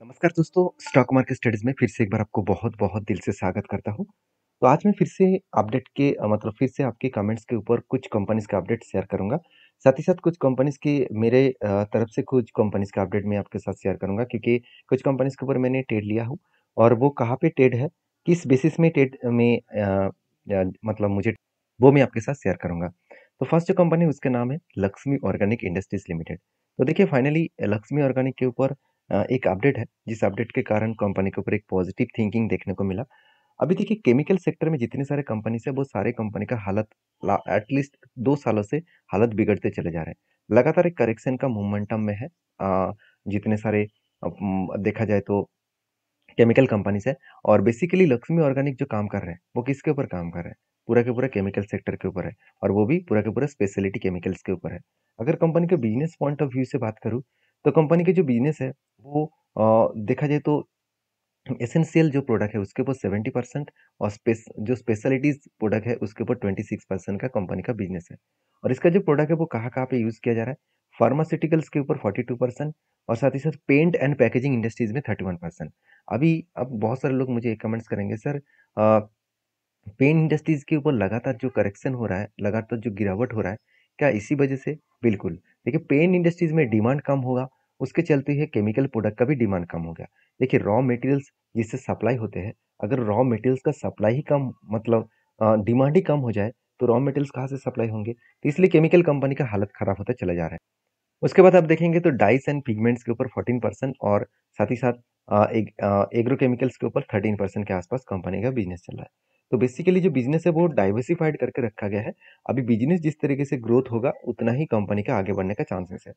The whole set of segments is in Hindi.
नमस्कार दोस्तों, स्टॉक मार्केट स्टडीज़ में फिर से एक बार आपको बहुत-बहुत दिल से स्वागत करता हूँ। तो आज मैं फिर से अपडेट के मतलब फिर से आपके कमेंट्स के ऊपर कुछ कंपनीज़ का अपडेट शेयर करूँगा। साथ ही साथ कुछ कंपनीज़ की मेरे तरफ से कुछ कंपनीज़ का अपडेट मैं आपके साथ शेयर करूँगा क्योंकि कुछ कंपनीज़ के ऊपर मैंने ट्रेड लिया हूँ और वो कहाँ पे ट्रेड है, किस बेसिस में ट्रेड में मतलब मुझे वो मैं आपके साथ शेयर करूँगा। तो फर्स्ट जो कंपनी है उसका नाम है लक्ष्मी ऑर्गेनिक इंडस्ट्रीज़ लिमिटेड। तो देखिए फाइनली लक्ष्मी ऑर्गेनिक के ऊपर एक अपडेट है, जिस अपडेट के कारण कंपनी के ऊपर एक पॉजिटिव थिंकिंग देखने को मिला। अभी देखिए केमिकल सेक्टर में जितने सारे कंपनीज़ हैं, वो सारे कंपनी का हालत ला एटलीस्ट 2 सालों से हालत बिगड़ते चले जा रहे हैं। लगातार एक करेक्शन का मोमेंटम में है। जितने सारे देखा जाए तो केमिकल कंपनीज़ है और बेसिकली लक्ष्मी ऑर्गेनिक जो काम कर रहे हैं, वो किसके ऊपर काम कर रहे हैं? पूरा के पूरा केमिकल सेक्टर के ऊपर है और वो भी पूरा के पूरा स्पेशलिटी केमिकल्स के ऊपर है। अगर कंपनी के बिज़नेस पॉइंट ऑफ व्यू से बात करूँ, तो कंपनी के जो बिज़नेस है, वो देखा जाए तो एसेंशियल जो प्रोडक्ट है उसके ऊपर 70% और जो स्पेशलिटीज प्रोडक्ट है उसके ऊपर 26% का कंपनी का बिजनेस है। और इसका जो प्रोडक्ट है वो कहाँ कहाँ पे यूज किया जा रहा है? फार्मास्यूटिकल्स के ऊपर 42% और साथ ही साथ पेंट एंड पैकेजिंग इंडस्ट्रीज में 31%। अभी अब बहुत सारे लोग मुझे कमेंट्स करेंगे, सर पेन इंडस्ट्रीज के ऊपर लगातार जो करेक्शन हो रहा है, लगातार जो गिरावट हो रहा है, क्या इसी वजह से? बिल्कुल। देखिए पेन इंडस्ट्रीज में डिमांड कम होगा, उसके चलते ही केमिकल प्रोडक्ट का भी डिमांड कम हो गया। देखिए रॉ मटेरियल्स जिससे सप्लाई होते हैं, अगर रॉ मटेरियल्स का सप्लाई ही कम मतलब डिमांड ही कम हो जाए, तो रॉ मटेरियल्स कहाँ से सप्लाई होंगे? तो इसलिए केमिकल कंपनी का हालत खराब होता चला जा रहा है। उसके बाद आप देखेंगे तो डाइस एंड पिगमेंट्स के ऊपर 14% और साथ ही साथ एग्रोकेमिकल्स के ऊपर 13% के आसपास कंपनी का बिजनेस चल रहा है। तो बेसिकली जो बिजनेस है वो डाइवर्सिफाइड करके रखा गया है। अभी बिजनेस जिस तरीके से ग्रोथ होगा उतना ही कंपनी का आगे बढ़ने का चांसेस है।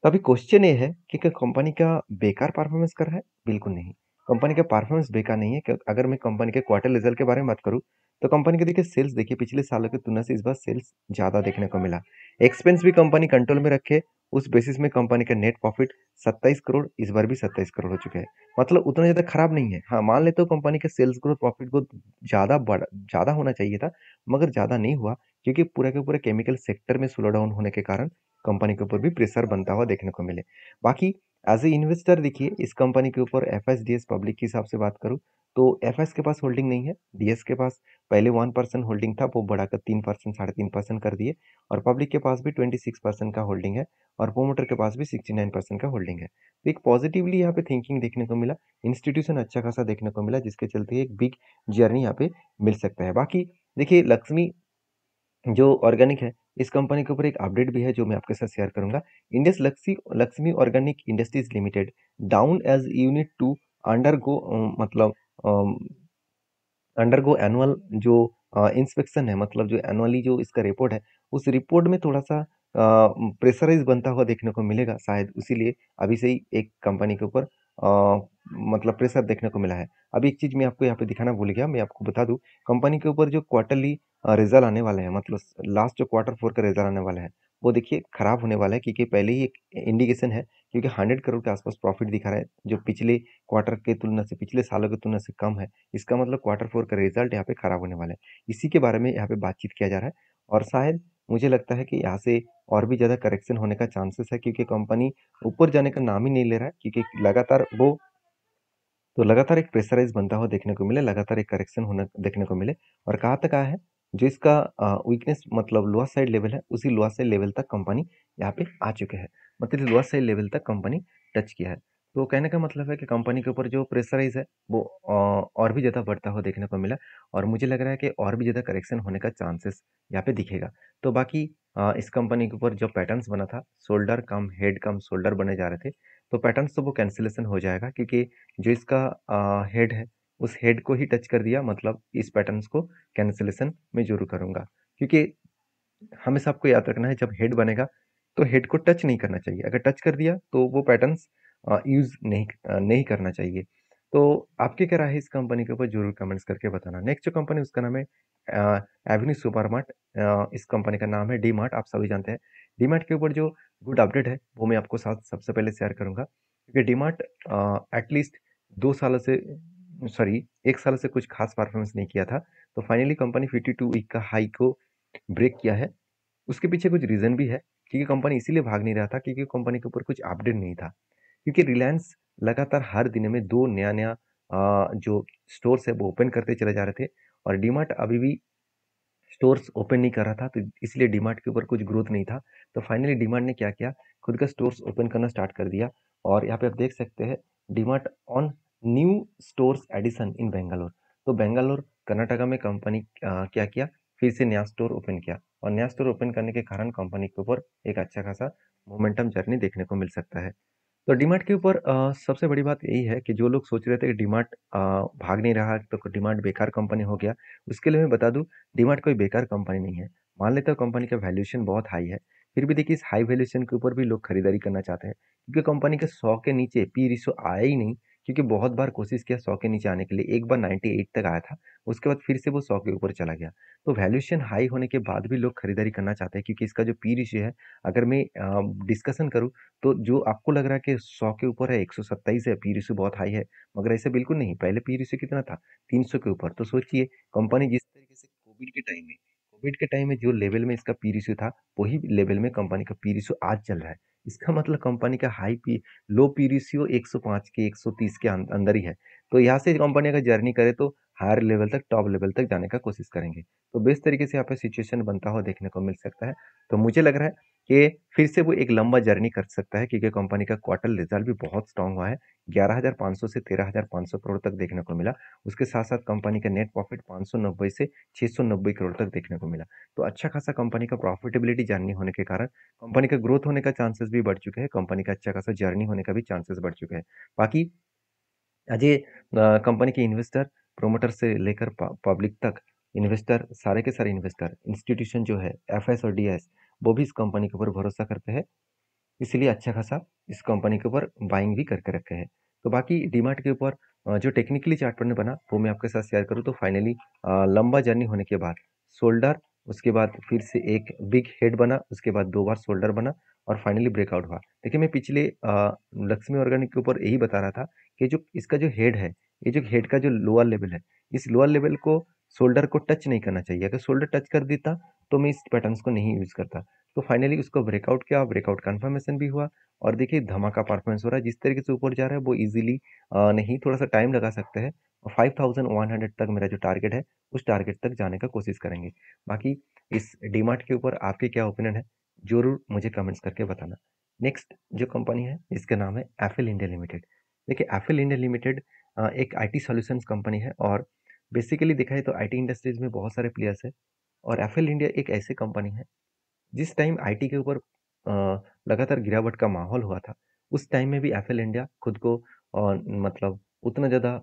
तो अभी क्वेश्चन ये है कि क्या कंपनी का बेकार परफॉर्मेंस कर रहा है? बिल्कुल नहीं। कंपनी का परफॉर्मेंस बेकार नहीं है। अगर मैं कंपनी के क्वार्टर रिजल्ट के बारे में बात करूँ, तो कंपनी के देखिए सेल्स देखिए पिछले सालों की तुलना से इस बार सेल्स ज़्यादा देखने को मिला। एक्सपेंस भी कंपनी कंट्रोल में रखे, उस बेसिस में कंपनी का नेट प्रॉफिट 27 करोड़, इस बार भी 27 करोड़ हो चुके हैं। मतलब उतना ज़्यादा खराब नहीं है। हाँ, मान लेते हो कंपनी का सेल्स ग्रोथ, प्रॉफिट ग्रोथ ज़्यादा होना चाहिए था, मगर ज़्यादा नहीं हुआ क्योंकि पूरा के पूरा केमिकल सेक्टर में स्लो डाउन होने के कारण कंपनी के ऊपर भी प्रेशर बनता हुआ देखने को मिले। बाकी एज़ ए इन्वेस्टर देखिए इस कंपनी के ऊपर एफएसडीएस पब्लिक के हिसाब से बात करूँ, तो एफएस के पास होल्डिंग नहीं है, डीएस के पास पहले 1% होल्डिंग था, वो बढ़ाकर 3% 3.5% कर दिए और पब्लिक के पास भी 26% का होल्डिंग है और प्रोमोटर के पास भी 69% का होल्डिंग है। तो एक पॉजिटिवली यहाँ पे थिंकिंग देखने को मिला, इंस्टीट्यूशन अच्छा खासा देखने को मिला जिसके चलते एक बिग जर्नी यहाँ पे मिल सकता है। बाकी देखिए लक्ष्मी जो ऑर्गेनिक है, इस कंपनी के ऊपर एक अपडेट भी है जो मैं आपके साथ शेयर करूँगा। Indus Lakshmi Organic Industries Limited down as unit to undergo मतलब अम, अंडरगो एनुअल जो इंस्पेक्शन है, मतलब जो एनुअली जो इसका रिपोर्ट है, उस रिपोर्ट में थोड़ा-सा प्रेशराइज़ बनता हुआ देखने को मिलेगा शायद इसीलिए अभी से ही एक कंपनी के ऊपर मतलब प्रेशर देखने को मिला है। अभी एक चीज़ मैं आपको यहाँ पे दिखाना भूल गया, मैं आपको बता दूँ, कंपनी के ऊपर जो क्वार्टरली रिज़ल्ट आने वाले हैं, मतलब लास्ट जो क्वार्टर 4 का रिज़ल्ट आने वाला है, वो देखिए खराब होने वाला है क्योंकि पहले ही एक इंडिकेशन है, क्योंकि 100 करोड़ के आसपास प्रॉफिट दिखा रहा है, जो पिछले क्वार्टर की तुलना से, पिछले सालों की तुलना से कम है। इसका मतलब क्वार्टर 4 का रिजल्ट यहाँ पे खराब होने वाला है। इसी के बारे में यहाँ पे बातचीत किया जा रहा है और शायद मुझे लगता है कि यहाँ से और भी ज़्यादा करेक्शन होने का चांसेस है क्योंकि कंपनी ऊपर जाने का नाम ही नहीं ले रहा है क्योंकि लगातार एक प्रेशराइज़ बनता हुआ देखने को मिले, लगातार एक करेक्शन होना देखने को मिले और कहाँ तक आया है, जो इसका वीकनेस मतलब लोअर साइड लेवल है, उसी लोअर साइड लेवल तक कंपनी यहाँ पे आ चुके हैं। मतलब लोअर साइड लेवल तक कंपनी टच किया है। तो कहने का मतलब है कि कंपनी के ऊपर जो प्रेशराइज़ है, वो और भी ज़्यादा बढ़ता हुआ देखने को मिला और मुझे लग रहा है कि और भी ज़्यादा करेक्शन होने का चांसेस यहाँ पे दिखेगा। तो बाकी इस कंपनी के ऊपर जो पैटर्न्स बना था, शोल्डर कम हेड कम शोल्डर बने जा रहे थे, तो पैटर्न्स तो वो कैंसलेशन हो जाएगा क्योंकि जो इसका हेड है, उस हेड को ही टच कर दिया, मतलब इस पैटर्न्स को कैंसलेशन मैं ज़रूर करूँगा। क्योंकि हमेशा आपको याद रखना है, जब हेड बनेगा, तो हेड को टच नहीं करना चाहिए। अगर टच कर दिया, तो वो पैटर्न्स यूज़ नहीं करना चाहिए। तो आपकी क्या राय है इस कंपनी के ऊपर? ज़रूर कमेंट्स करके बताना। नेक्स्ट जो कंपनी उसका नाम है एवेन्यू सुपरमार्ट। इस कंपनी का नाम है डी-मार्ट, आप सभी जानते हैं। डी-मार्ट के ऊपर जो गुड अपडेट है, वो मैं आपको साथ सबसे पहले शेयर करूँगा। क्योंकि डी-मार्ट एटलीस्ट 2 सालों से, सॉरी 1 साल से कुछ खास परफॉर्मेंस नहीं किया था। तो फाइनली कंपनी 52 वीक का हाई को ब्रेक किया है। उसके पीछे कुछ रीज़न भी है, क्योंकि कंपनी इसीलिए भाग नहीं रहा था क्योंकि कंपनी के ऊपर कुछ अपडेट नहीं था। क्योंकि रिलायंस लगातार हर दिन में 2 नया-नया जो स्टोर्स है वो ओपन करते चले जा रहे थे और डीमार्ट अभी भी स्टोर्स ओपन नहीं कर रहा था, तो इसलिए डीमार्ट के ऊपर कुछ ग्रोथ नहीं था। तो फाइनली डीमार्ट ने क्या किया, खुद का स्टोर्स ओपन करना स्टार्ट कर दिया और यहाँ पे आप देख सकते हैं DMart on new stores edition in Bangalore. तो बेंगलोर कर्नाटका में कंपनी क्या किया, फिर से नया स्टोर ओपन किया और नया स्टोर ओपन करने के कारण कंपनी के ऊपर एक अच्छा खासा मोमेंटम जर्नी देखने को मिल सकता है। तो डीमार्ट के ऊपर सबसे बड़ी बात यही है कि जो लोग सोच रहे थे कि डीमार्ट भाग नहीं रहा तो डीमार्ट बेकार कंपनी हो गया, उसके लिए मैं बता दूं डीमार्ट कोई बेकार कंपनी नहीं है। मान लेते हो कंपनी का वैल्यूएशन बहुत हाई है, फिर भी देखिए इस हाई वैल्यूएशन के ऊपर भी लोग खरीदारी करना चाहते हैं क्योंकि कंपनी के 100 के नीचे पी रेशियो आया ही नहीं। क्योंकि बहुत बार कोशिश किया 100 के नीचे आने के लिए, एक बार 98 तक आया था, उसके बाद फिर से वो 100 के ऊपर चला गया। तो वैल्यूएशन हाई होने के बाद भी लोग खरीदारी करना चाहते हैं क्योंकि इसका जो पी रेशियो है, अगर मैं डिस्कशन करूँ तो जो आपको लग रहा है कि 100 के ऊपर है, 127 है, पी रेशियो बहुत हाई है, मगर ऐसा बिल्कुल नहीं। पहले पी रेशियो कितना था, 300 के ऊपर। तो सोचिए कंपनी जिस तरीके से कोविड के टाइम में जो लेवल में इसका पी रेशियो था, वही लेवल में कंपनी का पी रेशियो आज चल रहा है। इसका मतलब कंपनी का लो पी रेशियो 105 के 130 के अंदर ही है। तो यहाँ से कंपनी अगर जर्नी करे तो हायर लेवल तक, टॉप लेवल तक जाने का कोशिश करेंगे। तो बेस्ट तरीके से यहाँ पे सिचुएशन बनता हुआ देखने को मिल सकता है। तो मुझे लग रहा है कि फिर से वो एक लंबा जर्नी कर सकता है क्योंकि कंपनी का क्वार्टर रिजल्ट भी बहुत स्ट्रांग हुआ है। 11,500 से 13,500 करोड़ तक देखने को मिला। उसके साथ साथ कंपनी का नेट प्रॉफिट 590 से 690 करोड़ तक देखने को मिला। तो अच्छा खासा कंपनी का प्रॉफिटेबिलिटी जर्नी होने के कारण कंपनी का ग्रोथ होने का चांसेस भी बढ़ चुके हैं, कंपनी का अच्छा खासा जर्नी होने का भी चांसेस बढ़ चुके हैं। बाकी अजय कंपनी के इन्वेस्टर, प्रोमोटर से लेकर पब्लिक तक इन्वेस्टर, सारे के सारे इन्वेस्टर, इंस्टीट्यूशन जो है एफएस और डीएस, वो भी इस कंपनी के ऊपर भरोसा करते हैं। इसीलिए अच्छा खासा इस कंपनी के ऊपर बाइंग भी करके रखे हैं। तो बाकी डीमार्ट के ऊपर जो टेक्निकली चार्ट पैटर्न बना वो मैं आपके साथ शेयर करूँ तो फाइनली लंबा जर्नी होने के बाद शोल्डर, उसके बाद फिर से एक बिग हेड बना, उसके बाद 2 बार शोल्डर बना और फाइनली ब्रेकआउट हुआ। देखिए मैं पिछले लक्ष्मी ऑर्गेनिक के ऊपर यही बता रहा था कि जो इसका जो हेड है, ये जो हेड का जो लोअर लेवल है, इस लोअर लेवल को शोल्डर को टच नहीं करना चाहिए। अगर शोल्डर टच कर देता तो मैं इस पैटर्न्स को नहीं यूज करता। तो फाइनली उसको ब्रेकआउट किया, ब्रेकआउट कंफर्मेशन भी हुआ और देखिए धमाका परफॉर्मेंस हो रहा है। जिस तरीके से ऊपर जा रहा है वो इजीली नहीं, थोड़ा सा टाइम लगा सकते हैं और 5100 तक मेरा जो टारगेट है उस टारगेट तक जाने का कोशिश करेंगे। बाकी इस डीमार्ट के ऊपर आपके क्या ओपिनियन है, जरूर मुझे कमेंट्स करके बताना। नेक्स्ट जो कंपनी है इसका नाम है एफिल इंडिया लिमिटेड। देखिए एफिल इंडिया लिमिटेड एक आईटी सॉल्यूशंस कंपनी है और बेसिकली देखा है तो आईटी इंडस्ट्रीज में बहुत सारे प्लेयर्स है और एफिल इंडिया एक ऐसी कंपनी है जिस टाइम आईटी के ऊपर लगातार गिरावट का माहौल हुआ था, उस टाइम में भी एफएल इंडिया खुद को मतलब उतना ज़्यादा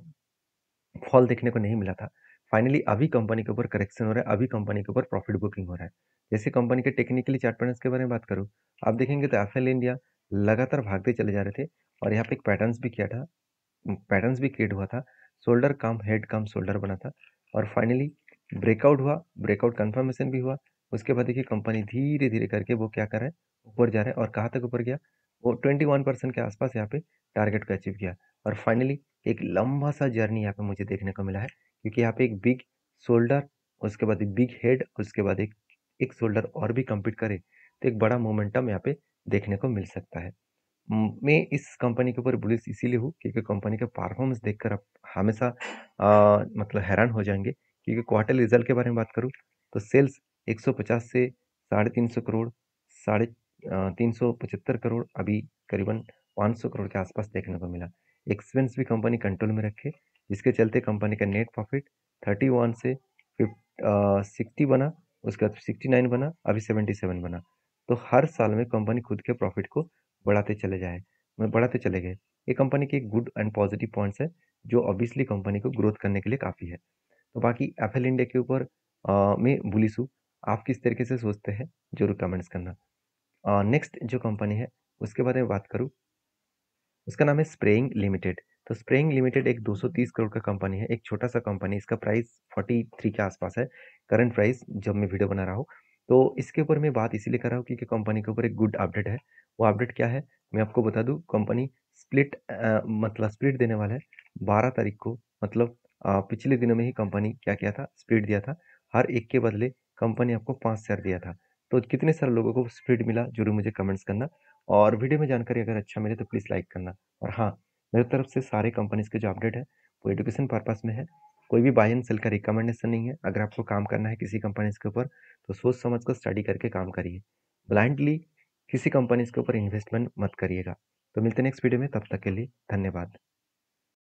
फॉल देखने को नहीं मिला था। फाइनली अभी कंपनी के ऊपर करेक्शन हो रहा है, अभी कंपनी के ऊपर प्रॉफिट बुकिंग हो रहा है। जैसे कंपनी के टेक्निकली चार्ट पैटर्न्स के बारे में बात करूँ, आप देखेंगे तो एफएल इंडिया लगातार भागते चले जा रहे थे और यहाँ पे एक पैटर्न्स भी क्रिएट हुआ था। शोल्डर कम हेड कम शोल्डर बना था और फाइनली ब्रेकआउट हुआ, ब्रेकआउट कंफर्मेशन भी हुआ। उसके बाद देखिए कंपनी धीरे धीरे करके वो क्या कर रहा है, ऊपर जा रहा है और कहाँ तक ऊपर गया, वो 21% के आसपास यहाँ पे टारगेट को अचीव किया और फाइनली एक लंबा सा जर्नी यहाँ पे मुझे देखने को मिला है क्योंकि यहाँ पे एक बिग शोल्डर, उसके बाद एक बिग हेड, उसके बाद एक शोल्डर और भी कंप्लीट करे तो एक बड़ा मोमेंटम यहाँ पे देखने को मिल सकता है। मैं इस कंपनी के ऊपर बुलिश इसीलिए हूँ क्योंकि कंपनी का परफॉर्मेंस देखकर आप हमेशा मतलब हैरान हो जाएंगे क्योंकि क्वार्टर रिजल्ट के बारे में बात करूँ तो सेल्स 150 से 350 करोड़, साढ़े 375 करोड़, अभी करीबन 500 करोड़ के आसपास देखने को मिला। एक्सपेंस भी कंपनी कंट्रोल में रखे जिसके चलते कंपनी का नेट प्रॉफिट 31 से 60 बना, उसके बाद 69 बना, अभी 77 बना। तो हर साल में कंपनी खुद के प्रॉफिट को बढ़ाते चले गए। ये कंपनी के गुड एंड पॉजिटिव पॉइंट्स है जो ऑब्वियसली कंपनी को ग्रोथ करने के लिए काफ़ी है। तो बाकी एफएल इंडिया के ऊपर मैं बुलिश हूँ। आप किस तरीके से सोचते हैं जरूर कमेंट्स करना। नेक्स्ट जो कंपनी है उसके बारे में बात करूँ, उसका नाम है स्प्रेइंग लिमिटेड। तो स्प्रेइंग लिमिटेड एक 230 करोड़ का कंपनी है, एक छोटा सा कंपनी, इसका प्राइस 43 के आसपास है करंट प्राइस जब मैं वीडियो बना रहा हूँ। तो इसके ऊपर मैं बात इसीलिए कर रहा हूँ क्योंकि कंपनी के ऊपर एक गुड अपडेट है। वो अपडेट क्या है मैं आपको बता दूं, कंपनी मतलब स्प्लिट देने वाला है 12 तारीख को। मतलब पिछले दिनों में ही कंपनी क्या किया था, स्प्लिट दिया था। हर एक के बदले कंपनी आपको 5 शेयर दिया था। तो कितने सारे लोगों को स्प्लिट मिला जरूर मुझे कमेंट्स करना और वीडियो में जानकारी अगर अच्छा मिले तो प्लीज़ लाइक करना। और हाँ, मेरी तरफ से सारे कंपनीज़ के जो अपडेट है, वो एजुकेशन पर्पस में है। कोई भी बाय एंड सेल का रिकमेंडेशन नहीं है। अगर आपको काम करना है किसी कंपनीज़ के ऊपर, तो सोच समझ कर स्टडी करके काम करिए। ब्लाइंडली किसी कंपनीज़ के ऊपर इन्वेस्टमेंट मत करिएगा। तो मिलते हैं नेक्स्ट वीडियो में, तब तक के लिए धन्यवाद।